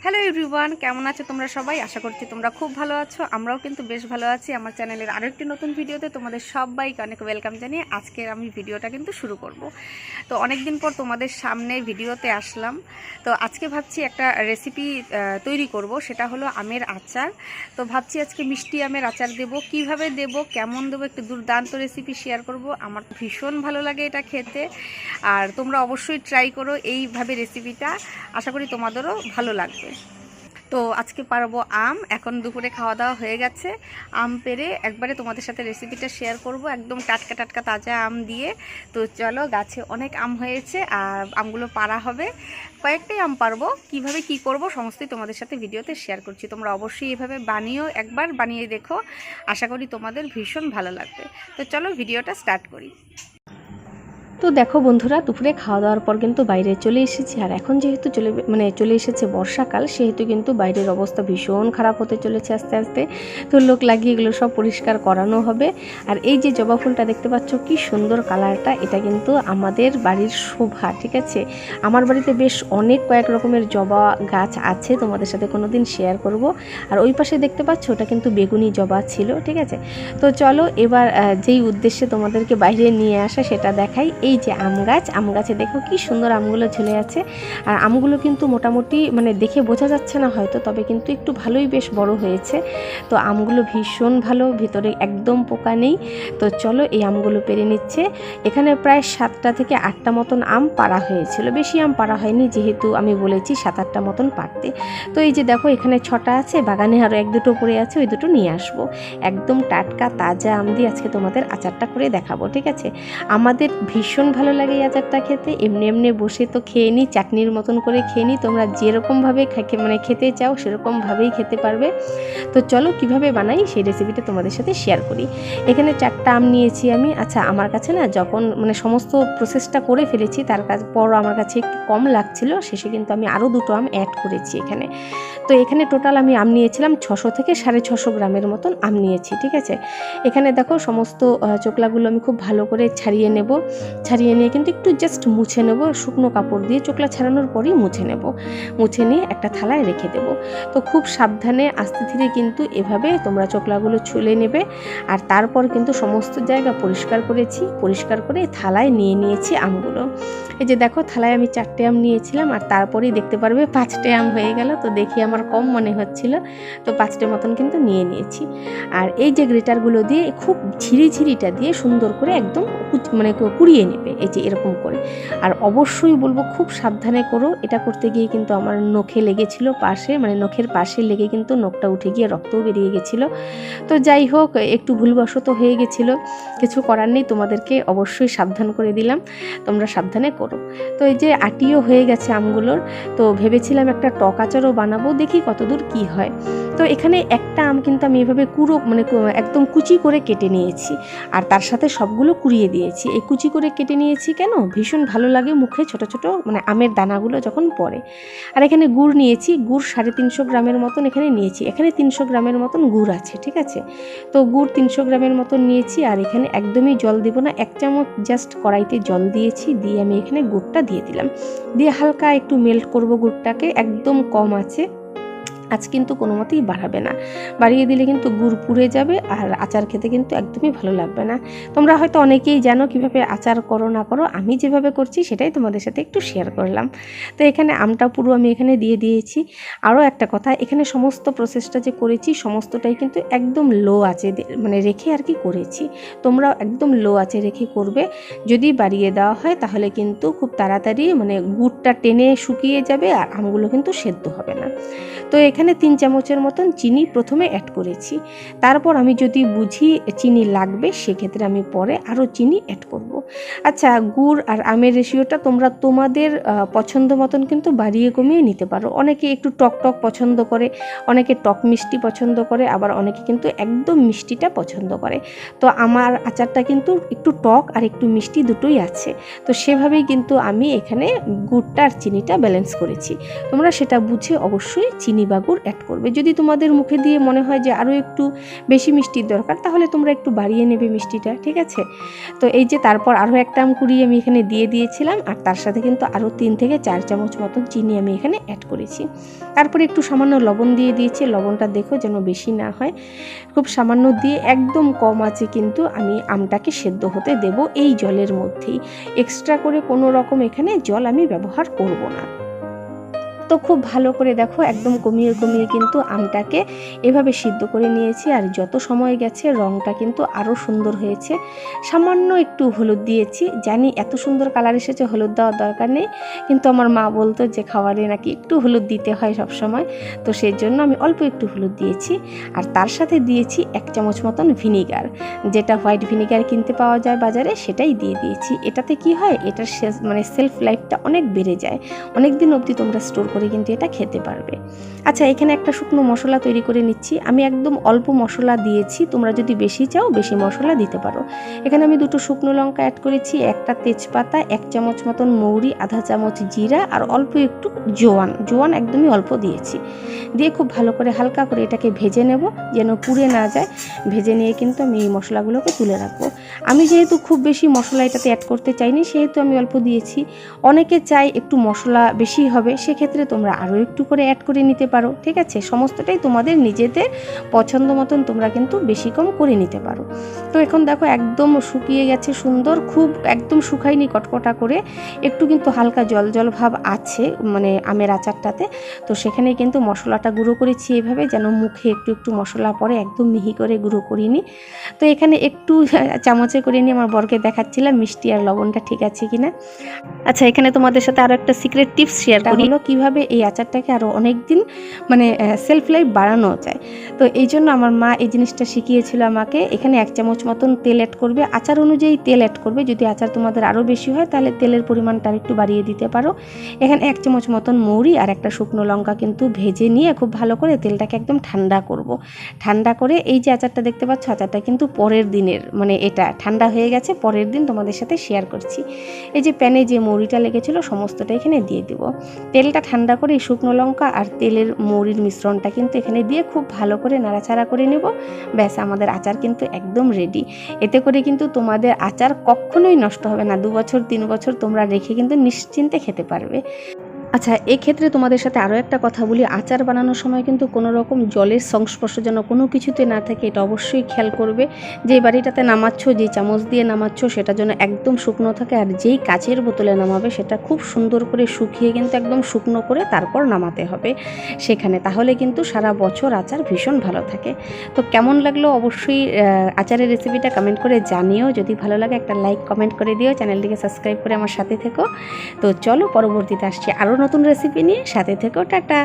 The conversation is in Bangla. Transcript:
হ্যালো এভরিওয়ান, কেমন আছো তোমরা সবাই? আশা করছি তোমরা খুব ভালো আছো। আমরাও কিন্তু বেশ ভালো আছি। আমার চ্যানেলের আরেকটি নতুন ভিডিওতে তোমাদের সবাইকে অনেক ওয়েলকাম জানিয়ে আজকের আমি ভিডিওটা কিন্তু শুরু করব। তো অনেক দিন পর তোমাদের সামনে ভিডিওতে আসলাম। তো আজকে ভাবছি একটা রেসিপি তৈরি করব, সেটা হলো আমের আচার। তো ভাবছি আজকে মিষ্টি আমের আচার দেব। কিভাবে দেব, কেমন দেবো, একটু দুর্দান্ত রেসিপি শেয়ার করব। আমার ভীষণ ভালো লাগে এটা খেতে, আর তোমরা অবশ্যই ট্রাই করো এইভাবে রেসিপিটা। আশা করি তোমাদেরও ভালো লাগবে। তো আজকে পারবো আম। এখন দুপুরে খাওয়া দাওয়া হয়ে গেছে, আম পেড়ে একবারে তোমাদের সাথে রেসিপিটা শেয়ার করব, একদম টাটকা টাটকা তাজা আম দিয়ে। তো চলো, গাছে অনেক আম হয়েছে আর আমগুলো পাড়া হবে। কয়েকটাই আম পারবো, কিভাবে কি করব সমস্তই তোমাদের সাথে ভিডিওতে শেয়ার করছি। তোমরা অবশ্যই এভাবে বানিয়েও একবার বানিয়ে দেখো, আশা করি তোমাদের ভীষণ ভালো লাগবে। তো চলো ভিডিওটা স্টার্ট করি। তো দেখো বন্ধুরা, দুপুরে খাওয়া দাওয়ার পর কিন্তু বাইরে চলে এসেছি। আর এখন যেহেতু চলে এসেছে বর্ষাকাল, সেহেতু কিন্তু বাইরের অবস্থা ভীষণ খারাপ হতে চলেছে আস্তে আস্তে। তো লোক লাগিয়ে এগুলো সব পরিষ্কার করানো হবে। আর এই যে জবা ফুলটা দেখতে পাচ্ছ, কি সুন্দর কালারটা, এটা কিন্তু আমাদের বাড়ির শোভা, ঠিক আছে। আমার বাড়িতে বেশ কয়েক রকমের জবা গাছ আছে, তোমাদের সাথে কোনোদিন শেয়ার করব। আর ওই পাশে দেখতে পাচ্ছ, ওটা কিন্তু বেগুনি জবা ছিল, ঠিক আছে। তো চলো এবার যেই উদ্দেশ্যে তোমাদেরকে বাইরে নিয়ে আসা সেটা দেখাই। এই যে আম গাছে দেখো কি সুন্দর আমগুলো ঝুলে আছে। আর আমগুলো কিন্তু মোটামুটি দেখে বোঝা যাচ্ছে না হয়তো, তবে কিন্তু একটু ভালোই বেশ বড় হয়েছে। তো আমগুলো ভীষণ ভালো, ভিতরে একদম পোকা নেই। তো চলো এই আমগুলো পেরে নিচ্ছে। এখানে প্রায় 7টা থেকে 8টা মতন আম পাড়া হয়েছিল, বেশি আম পাড়া হয়নি, যেহেতু আমি বলেছি 7-8টা মতন পাড়তে। তো এই যে দেখো, এখানে 6টা আছে, বাগানে আরও 1-2টো পড়ে আছে, ওই দুটো নিয়ে আসবো। একদম টাটকা তাজা আম দিয়ে আজকে তোমাদের আচারটা করে দেখাবো, ঠিক আছে। আমাদের ভীষণ ভালো লাগে এই আচারটা খেতে। এমনি এমনি বসে তো খেয়ে নিই, চাটনির মতন করে খেয়ে নিই। তোমরা যেরকমভাবে খেতে চাও সেরকমভাবেই খেতে পারবে। তো চলো কিভাবে বানাই সেই রেসিপিটা তোমাদের সাথে শেয়ার করি। এখানে 4টা আম নিয়েছি আমি। আচ্ছা, আমার কাছে না যখন সমস্ত প্রসেসটা করে ফেলেছি, তার পর আমার কাছে একটু কম লাগছিল, শেষে কিন্তু আমি আরও 2টো আম অ্যাড করেছি এখানে। তো এখানে টোটাল আমি আম নিয়েছিলাম 600 থেকে 650 গ্রামের মতন আম নিয়েছি, ঠিক আছে। এখানে দেখো সমস্ত চোকলাগুলো আমি খুব ভালো করে ছাড়িয়ে নেব। ছাড়িয়ে নিয়ে কিন্তু একটু জাস্ট মুছে নেব, শুকনো কাপড় দিয়ে চোকলা ছাড়ানোর পরই মুছে নেব। মুছে নিয়ে একটা থালায় রেখে দেব। তো খুব সাবধানে আস্তে ধীরে কিন্তু এভাবে তোমরা চোকলাগুলো ছুলে নেবে। আর তারপর কিন্তু সমস্ত জায়গা পরিষ্কার করেছি, পরিষ্কার করে থালায় নিয়ে নিয়েছি আমগুলো। এই যে দেখো, থালায় আমি 4টে আম নিয়েছিলাম, আর তারপরেই দেখতে পারবে 5টে আম হয়ে গেল। তো দেখি আমার কম মনে হচ্ছিল, তো 5টে মতন কিন্তু নিয়ে নিয়েছি। আর এই যে গ্রেটারগুলো দিয়ে খুব ঝিরিঝিরিটা দিয়ে সুন্দর করে একদম কুড়িয়ে নেবে, এই যে এরকম করে। আর অবশ্যই বলবো খুব সাবধানে করো, এটা করতে গিয়ে কিন্তু আমার নখে লেগেছিল পাশে, নখের পাশে লেগে কিন্তু নখটা উঠে গিয়ে রক্তও বেরিয়ে গেছিলো। তো যাই হোক, একটু ভুলবশত হয়ে গেছিলো, কিছু করার নেই, তোমাদেরকে অবশ্যই সাবধান করে দিলাম, তোমরা সাবধানে করো। তো এই যে আটিও হয়ে গেছে আমগুলোর। তো ভেবেছিলাম একটা টক আচারও বানাবো, দেখি কতদূর কি হয়। তো এখানে একটা আম কিন্তু আমি এভাবে একদম কুচি করে কেটে নিয়েছি, আর তার সাথে সবগুলো কুড়িয়ে দিয়েছি। এই কুচি করে কেটে নিয়েছি কেন, ভীষণ ভালো লাগে মুখে ছোট ছোট আমের দানাগুলো যখন পড়ে। আর এখানে গুড় নিয়েছি, গুড় 350 গ্রামের মতন এখানে নিয়েছি। এখানে 300 গ্রামের মতন গুড় আছে, ঠিক আছে। তো গুড় 300 গ্রামের মতন নিয়েছি। আর এখানে একদমই জল দিব না, 1 চামচ জাস্ট কড়াইতে জল দিয়েছি, দিয়ে আমি এখানে গুড়টা দিয়ে দিলাম। দিয়ে হালকা একটু মেল্ট করব গুড়টাকে, একদম কম আছে। আজ কিন্তু কোনো মতেই বাড়াবে না, বাড়িয়ে দিলে কিন্তু গুড় পুড়ে যাবে, আর আচার খেতে কিন্তু একদমই ভালো লাগবে না। তোমরা হয়তো অনেকেই জানো কিভাবে আচার করো না করো, আমি যেভাবে করছি সেটাই তোমাদের সাথে একটু শেয়ার করলাম। তো এখানে আমটা পুরো আমি এখানে দিয়ে দিয়েছি। আরও একটা কথা, এখানে সমস্ত প্রসেসটা যে করেছি সমস্তটাই কিন্তু একদম লো আঁচে রেখে আর কি করেছি। তোমরাও একদম লো আঁচে রেখে করবে। যদি বাড়িয়ে দেওয়া হয় তাহলে কিন্তু খুব তাড়াতাড়ি গুড়টা টেনে শুকিয়ে যাবে, আর আমগুলো কিন্তু সেদ্ধ হবে না। তো এখানে 3 চামচের মতন চিনি প্রথমে অ্যাড করেছি। তারপর আমি যদি বুঝি চিনি লাগবে, সেক্ষেত্রে আমি পরে আরও চিনি অ্যাড করব। আচ্ছা, গুড় আর আমের রেশিওটা তোমরা তোমাদের পছন্দ মতন কিন্তু বাড়িয়ে কমিয়ে নিতে পারো। অনেকে একটু টক টক পছন্দ করে, অনেকে টক মিষ্টি পছন্দ করে, আবার অনেকে কিন্তু একদম মিষ্টিটা পছন্দ করে। তো আমার আচারটা কিন্তু একটু টক আর একটু মিষ্টি দুটোই আছে। তো সেভাবেই কিন্তু আমি এখানে গুড়টা আর চিনিটা ব্যালেন্স করেছি। তোমরা সেটা বুঝে অবশ্যই চিনি বা গুড় গুড় অ্যাড করবে। যদি তোমাদের মুখে দিয়ে মনে হয় যে আরও একটু বেশি মিষ্টির দরকার, তাহলে তোমরা একটু বাড়িয়ে নেবে মিষ্টিটা, ঠিক আছে। তো এই যে তারপর আরও একটা আম কুড়িয়ে আমি এখানে দিয়ে দিয়েছিলাম, আর তার সাথে কিন্তু আরও 3 থেকে 4 চামচ মতন চিনি আমি এখানে অ্যাড করেছি। তারপরে একটু সামান্য লবণ দিয়ে দিয়েছি, লবণটা দেখো যেন বেশি না হয়, খুব সামান্য দিয়ে একদম কম আছে কিন্তু আমি আমটাকে সেদ্ধ হতে দেব এই জলের মধ্যেই। এক্সট্রা করে কোনো রকম এখানে জল আমি ব্যবহার করব না। তো খুব ভালো করে দেখো একদম কমিয়ে কমিয়ে কিন্তু আমটাকে এভাবে সিদ্ধ করে নিয়েছি। আর যত সময় গেছে রঙটা কিন্তু আরও সুন্দর হয়েছে। সামান্য একটু হলুদ দিয়েছি, জানি এত সুন্দর কালার এসেছে হলুদ দেওয়ার দরকার নেই, কিন্তু আমার মা বলতো যে খাবারে নাকি একটু হলুদ দিতে হয় সব সময়, তো সেই জন্য আমি অল্প একটু হলুদ দিয়েছি। আর তার সাথে দিয়েছি 1 চামচ মতন ভিনিগার, যেটা হোয়াইট ভিনিগার কিনতে পাওয়া যায় বাজারে, সেটাই দিয়ে দিয়েছি। এটাতে কি হয়, এটার মানে সেলফ লাইফটা অনেক বেড়ে যায়, অনেক দিন অবধি তোমরা স্টোর করে কিন্তু এটা খেতে পারবে। আচ্ছা, এখানে একটা শুকনো মশলা তৈরি করে নিচ্ছি। আমি একদম অল্প মশলা দিয়েছি, তোমরা যদি বেশি চাও বেশি মশলা দিতে পারো। এখানে আমি 2টো শুকনো লঙ্কা অ্যাড করেছি, একটা তেজপাতা, 1 চামচ মতন মৌরি, আধা চামচ জিরা, আর অল্প একটু জোয়ান একদমই অল্প দিয়েছি। দিয়ে খুব ভালো করে হালকা করে এটাকে ভেজে নেব, যেন পুড়ে না যায়। ভেজে নিয়ে কিন্তু আমি এই মশলাগুলোকে তুলে রাখবো। আমি যেহেতু খুব বেশি মশলা এটাতে অ্যাড করতে চাইনি, সেহেতু আমি অল্প দিয়েছি। অনেকে চাই একটু মশলা বেশি হবে, সেক্ষেত্রে তোমরা আরও একটু করে অ্যাড করে নিতে পারো, ঠিক আছে। সমস্তটাই তোমাদের নিজেদের পছন্দ মতন তোমরা কিন্তু বেশি কম করে নিতে পারো। তো এখন দেখো একদম শুকিয়ে গেছে সুন্দর, খুব একদম শুকায়নি কটকটা করে, একটু কিন্তু হালকা জল জল ভাব আছে মানে আমের আচারটাতে। তো সেখানে কিন্তু মশলাটা গুঁড়ো করেছি এভাবে, যেন মুখে একটু একটু মশলা পড়ে, একদম মিহি করে গুঁড়ো করিনি। তো এখানে একটু চামচে করে নিয়ে আমার বরকে দেখাচ্ছিলাম মিষ্টি আর লবণটা ঠিক আছে কিনা। আচ্ছা, এখানে তোমাদের সাথে আরও একটা সিক্রেট টিপস শেয়ার করি, হলো কীভাবে এই আচারটাকে আরও অনেক দিন মানে সেলফ লাইফ বাড়ানো যায়। তো এই জন্য আমার মা এই জিনিসটা শিখিয়েছিল আমাকে। এখানে 1 চামচ মতন তেল অ্যাড করবে, আচার অনুযায়ী তেল অ্যাড করবে। যদি আচার তোমাদের আরও বেশি হয় তাহলে তেলের পরিমাণটা একটু বাড়িয়ে দিতে পারো। এখানে 1 চামচ মতন মৌরি আর একটা শুকনো লঙ্কা কিন্তু ভেজে নিয়ে খুব ভালো করে তেলটাকে একদম ঠান্ডা করব। ঠান্ডা করে এই যে আচারটা দেখতে পাচ্ছ, আচারটা কিন্তু পরের দিনের, মানে এটা ঠান্ডা হয়ে গেছে, পরের দিন তোমাদের সাথে শেয়ার করছি। এই যে প্যানে যে মৌরিটা লেগেছিলো সমস্তটা এখানে দিয়ে দেবো। তেলটা ঠান্ডা করে এই শুকনো লঙ্কা আর তেলের মৌরির মিশ্রণটা কিন্তু এখানে দিয়ে খুব ভালো করে নাড়াচাড়া করে নেব। ব্যাস, আমাদের আচার কিন্তু একদম রেডি। এতে করে কিন্তু তোমাদের আচার কখনোই নষ্ট হবে না, 2 বছর 3 বছর তোমরা রেখে কিন্তু নিশ্চিন্তে খেতে পারবে। আচ্ছা, এক্ষেত্রে তোমাদের সাথে আরও একটা কথা বলি, আচার বানানোর সময় কিন্তু কোনো রকম জলের সংস্পর্শ যেন কোনো কিছুতে না থাকে, এটা অবশ্যই খেয়াল করবে। যে বাড়িটাতে নামাচ্ছ, যে চামচ দিয়ে নামাচ্ছ, সেটা যেন একদম শুকনো থাকে। আর যেই কাচের বোতলে নামাবে সেটা খুব সুন্দর করে শুকিয়ে কিন্তু একদম শুকনো করে তারপর নামাতে হবে সেখানে, তাহলে কিন্তু সারা বছর আচার ভীষণ ভালো থাকে। তো কেমন লাগলো অবশ্যই আচারের রেসিপিটা কমেন্ট করে জানিও। যদি ভালো লাগে একটা লাইক কমেন্ট করে দিও, চ্যানেলটিকে সাবস্ক্রাইব করে আমার সাথে থেকো। তো চলো, পরবর্তীতে আসছি আরও নতুন রেসিপি নিয়ে, সাথে থেকো, টাটা।